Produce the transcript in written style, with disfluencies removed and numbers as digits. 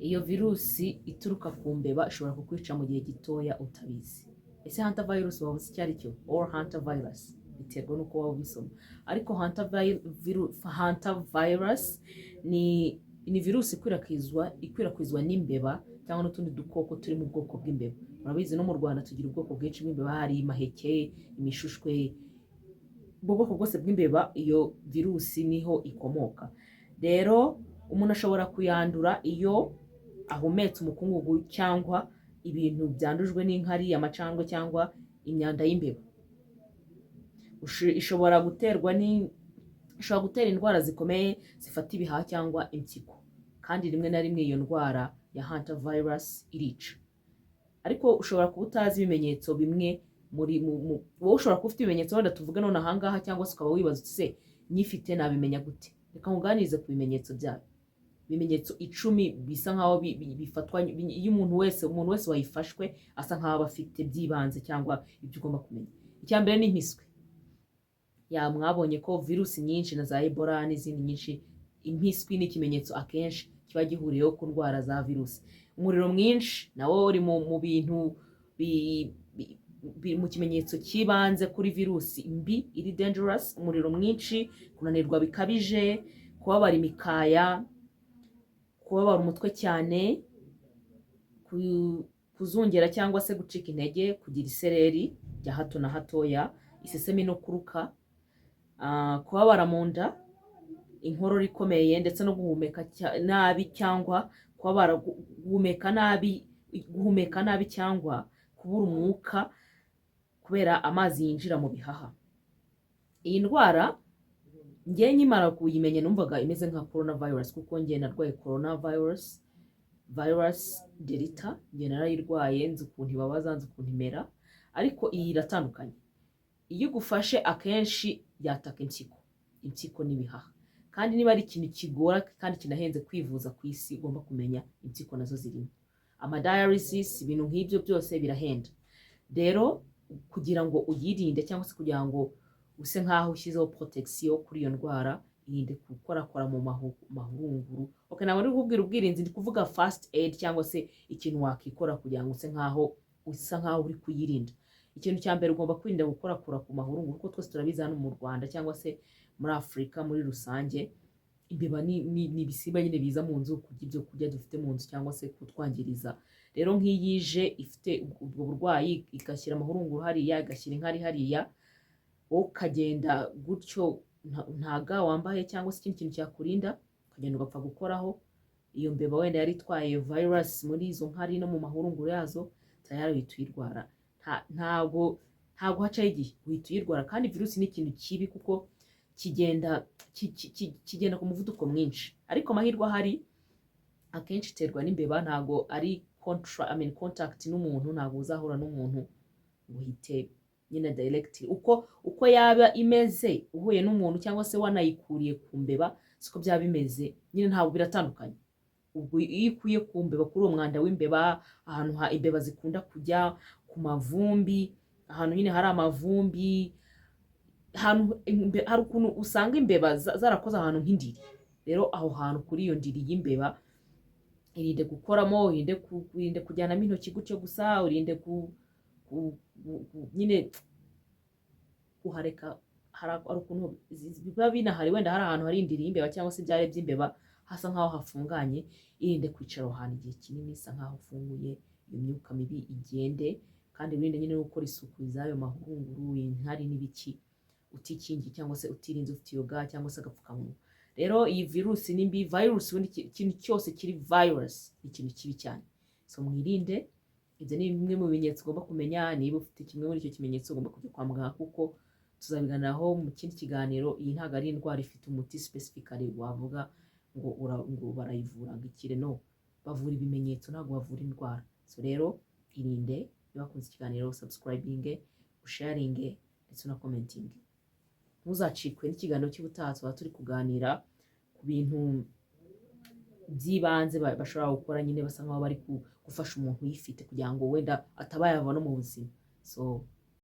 iyo virusi ituruka ku mbeba ishobora kukwica mu gihe gitoya utabizi. Ese hantavirus waba uzi icyo ari cyo? Or hantavirus biterwa n'uko waba ubisoma, ariko hantavirus ni virusi ikwirakwizwa n'imbeba cyangwa n'utundi dukoko turi mu bwoko bw'imbeba. Murabizi no mu Rwanda tugira ubwoko bwinshi bw'imbeba, hari maheke, imishushwe, ubwoko bwose bw'imbeba iyo virusi niho ikomoka. Rero umuntu ashobora kuyandura iyo ahumetse umukungugu cyangwa ibintu byandujwe n'inkari, amacandwe cyangwa imyanda y'imbeba. Ishobora gutera indwara zikomeye zifata ibihaha cyangwa impyiko, kandi rimwe na rimwe iyo ndwara ya hantavirus irica. Ariko ushobora kuba utazi ibimenyetso bimwe wowe ushobora kuba ufite ibimenyetso wenda tuvuga none ahangaha, cyangwa se ukaba wibaza uti se nyifite nabimenya gute? Reka nkuganirize ku bimenyetso byayo. Ibimenyetso 10 bisa nkaho bifatwa iyo umuntu wese wayifashwe asa nkaho aba afite by'ibanze cyangwa ibyo ugomba kumenya. Icya mbere ni impiswi. Mwabonye ko virusi nyinshi na za Ebola n'izindi nyinshi, impiswi ni ikimenyetso akenshi kiba gihuriyeho ku ndwara za virusi. Umuriro mwinshi nawo uri mu bintu mu kimenyetso cy'ibanze kuri virusi mbi iri dangerous. Umuriro mwinshi, kunanirwa bikabije, kubabara imikaya, kubabara umutwe cyane, kuzungera cyangwa se gucika intege, kugira isereri bya hato na hatoya, isesemi no kuruka, kubabara mu nda, inkorora ikomeye, ndetse no guhumeka nabi cyangwa guhumeka nabi cyangwa kubura umwuka kubera amazi yinjira mu bihaha. Iyi ndwara njye nkimara kuyimenya numvaga imeze nka coronavirus, kuko njye narwaye coronavirus delta. Njye narayirwaye, nzi ukuntu ibabaza, nzi ukuntu imera, ariko iyi iratandukanye. Iyo igufashe akenshi yataka impyiko n'ibihaha, kandi niba ari ikintu kigora kandi kinahenze kwivuza ku isi, ugomba kumenya impyiko nazo zirimo. Amadialysis, ibintu nk'ibyo byose birahenda. Rero kugira ngo uyirinde cyangwa se kugira ngo use nkaho ushyizeho protection kuri iyo ndwara, irinde gukorakora mu mahurunguru. Ntabwo ndi kukubwira ubwirinzi, ndi kuvuga first aid cyangwa se ikintu wakikora kugira ngo usa nkaho uri kuyirinda. Ikintu cya mbere ugomba kwirinda gukorakora ku mahurunguru, kuko twese turabizi hano mu Rwanda cyangwa se muri Afurika muri rusange, imbeba ni ibisimba nyine biza mu nzu kurya ibyo kurya dufite mu nzu cyangwa se kutwangiriza. Rero nk'iyije ifite ubwo burwayi, igashyira amahurunguru hariya, igashyira inkari hariya, wowe ukagenda gutyo nta ga wambaye cyangwa se ikindi kintu cyakurinda, ukagenda ugapfa gukoraho, iyo mbeba wenda yari itwaye virus muri izo nkari no mu mahurunguru yazo, tayari uhita uyirwara. Ntabwo hacaho igihe uhita uyirwara. Kandi virusi ni ikintu kibi kuko kigenda ku muvuduko mwinshi, ariko amahirwe ahari akenshi iterwa n'imbeba. Ntabwo ari contact n'umuntu, ntabwo uzahura n'umuntu ngo uhite nyine direct. Uko yaba imeze uhuye n'umuntu cyangwa se wanayikuriye ku mbeba, siko byaba bimeze nyine, ntabwo biratandukanye. Ubwo iyo ukuye ku mbeba, kuri uwo mwanda w'imbeba, ahantu imbeba zikunda kujya, ku mavumbi, ahantu nyine hari amavumbi, hari ukuntu usanga imbeba zarakoze ahantu nk'indiri. Rero aho hantu kuri iyo ndiri y'Imbeba irinde gukoramo, irinde kujyanamo intoki gutyo gusa, urinde nyine kuhareka. Hari ukuntu biba binahari, wenda hari ahantu hari indiri y'imbeba cyangwa se ibyari by'imbeba hasa nkaho hafunganye, irinde kwicara aho hantu igihe kinini isa nkaho ufunguye, iyo myuka mibi igende. Kandi wirinde nyine gukora isuku z'ayo mahurunguru, inkari n'ibiki, utikingi cyangwa se utirinze, ufite yoga cyangwa se agapfukamunwa. Rero iyi virusi ni mbi. Virus ubundi ikintu cyose kiri virus ni ikintu kibi cyane, so mwirinde. Ibyo ni bimwe mu bimenyetso ugomba kumenya. Niba ufite kimwe muri icyo kimenyetso ugomba kujya kwa muganga, kuko tuzabiganiraho mu kindi kiganiro. Iyi ntabwo ari indwara ifite umuti specifically wavuga ngo barayivura ngo ikire. No, bavura ibimenyetso, ntabwo bavura indwara. So rero irinde. Niba wakunze ikiganiro, subscribing, usharing ndetse na commenting. Ntuzacikwe n'ikiganiro cy'ubutaha, tuba turi kuganira ku bintu by'ibanze bashobora gukora, nyine basa nkaho bari gufasha umuntu uyifite kugira ngo wenda ataba yava no mu buzima. So